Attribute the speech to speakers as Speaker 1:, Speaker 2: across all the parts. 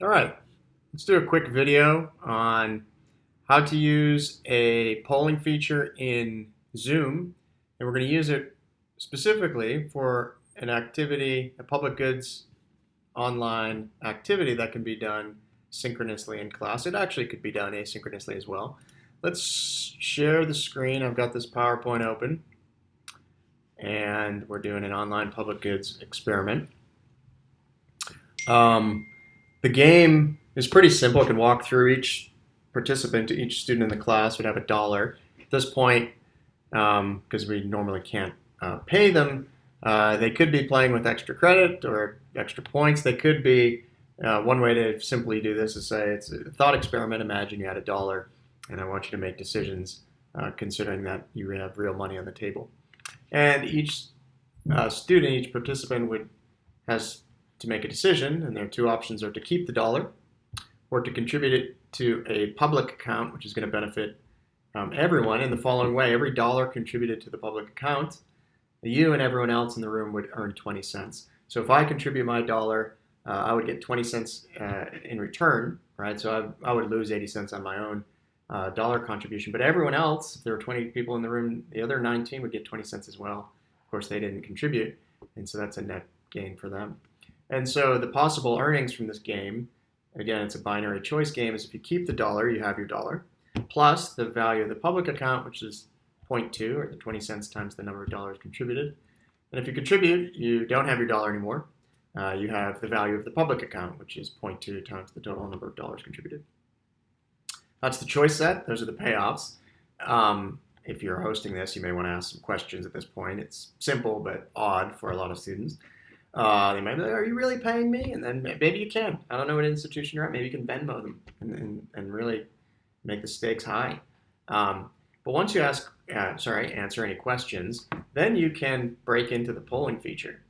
Speaker 1: All right, let's do a quick video on how to use a polling feature in Zoom. And we're going to use it specifically for an activity, a public goods online activity that can be done synchronously in class. It actually could be done asynchronously as well. Let's share the screen. I've got this PowerPoint open, and we're doing an online public goods experiment. Um, The game is pretty simple. It can walk through each participant, each student in the class would have $1. At this point, because we normally can't pay them, they could be playing with extra credit or extra points. They could be, one way to simply do this is say it's a thought experiment. Imagine you had $1 and I want you to make decisions considering that you have real money on the table. And each student, each participant has to make a decision, and their two options are to keep the dollar or to contribute it to a public account, which is going to benefit everyone in the following way. Every dollar contributed to the public account, you and everyone else in the room would earn 20 cents. So if I contribute my dollar, I would get 20 cents in return, right? So I would lose 80 cents on my own dollar contribution. But everyone else, if there were 20 people in the room, the other 19 would get 20 cents as well. Of course, they didn't contribute, and so that's a net gain for them. And so the possible earnings from this game, again, it's a binary choice game, is if you keep the dollar, you have your dollar, plus the value of the public account, which is zero point 0.2, or the 20 cents times the number of dollars contributed. And if you contribute, you don't have your dollar anymore. You have the value of the public account, which is zero point 0.2 times the total number of dollars contributed. That's the choice set. Those are the payoffs. If you're hosting this, you may want to ask some questions at this point. It's simple but odd for a lot of students. They might be like, are you really paying me? And then maybe you can. I don't know what institution you're at. Maybe you can Venmo them and really make the stakes high. But once you answer any questions, then you can break into the polling feature.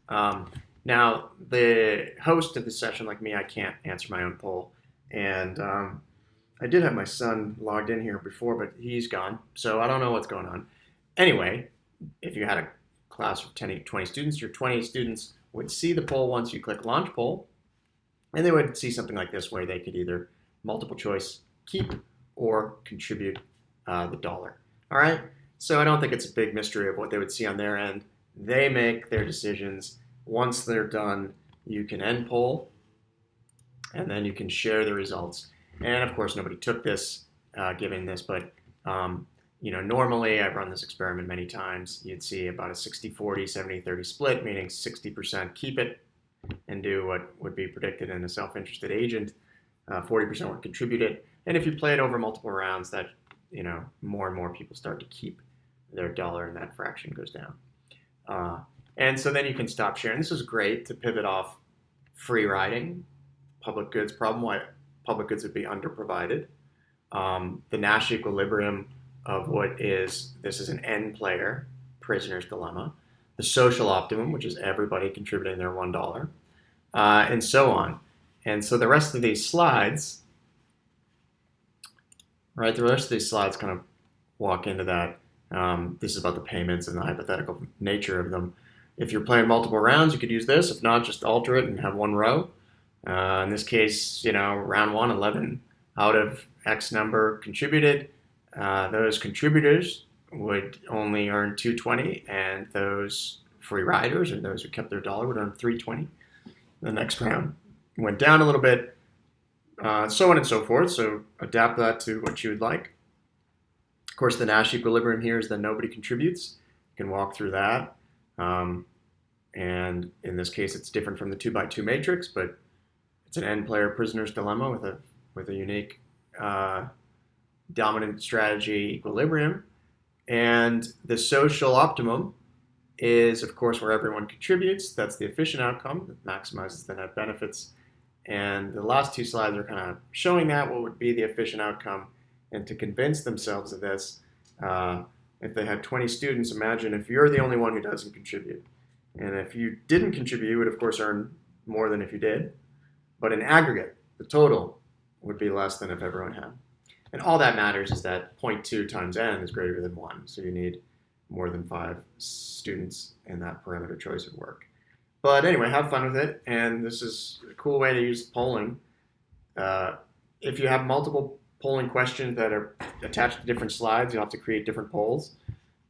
Speaker 1: Now, the host of the session, like me, I can't answer my own poll. And I did have my son logged in here before, but he's gone. So I don't know what's going on. Anyway, if you had a class of 10, 20 students, your 20 students would see the poll once you click launch poll, and they would see something like this where they could either multiple choice keep or contribute the dollar. All right, so I don't think it's a big mystery of what they would see on their end. They make their decisions. Once they're done, you can end poll, and then you can share the results. And of course, nobody took this given this, but normally I've run this experiment many times. You'd see about a 60-40, 70-30 split, meaning 60% keep it and do what would be predicted in a self-interested agent. 40% would contribute it. And if you play it over multiple rounds, that more and more people start to keep their dollar, and that fraction goes down. And so then you can stop sharing. This is great to pivot off free riding, public goods problem, why public goods would be underprovided. The Nash equilibrium of this is an N player, prisoner's dilemma. The social optimum, which is everybody contributing their $1, and so on. And so the rest of these slides, right, kind of walk into that. This is about the payments and the hypothetical nature of them. If you're playing multiple rounds, you could use this. If not, just alter it and have one row. In this case, round one, 11 out of X number contributed. Those contributors would only earn 220, and those free riders, or those who kept their dollar, would earn 320. The next round went down a little bit, so on and so forth. So adapt that to what you would like. Of course, the Nash equilibrium here is that nobody contributes. You can walk through that. And in this case, it's different from the 2x2 matrix, but it's an N-player prisoner's dilemma with a unique dominant strategy equilibrium. And the social optimum is, of course, where everyone contributes. That's the efficient outcome that maximizes the net benefits. And the last two slides are kind of showing that, what would be the efficient outcome. And to convince themselves of this, if they had 20 students, imagine if you're the only one who doesn't contribute. And if you didn't contribute, you would, of course, earn more than if you did. But in aggregate, the total would be less than if everyone had. And all that matters is that 0.2 times n is greater than 1. So you need more than 5 students, and that parameter choice would work. But anyway, have fun with it. And this is a cool way to use polling. If you have multiple polling questions that are attached to different slides, you'll have to create different polls.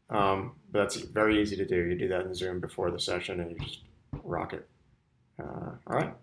Speaker 1: But that's very easy to do. You do that in Zoom before the session and you just rock it. All right.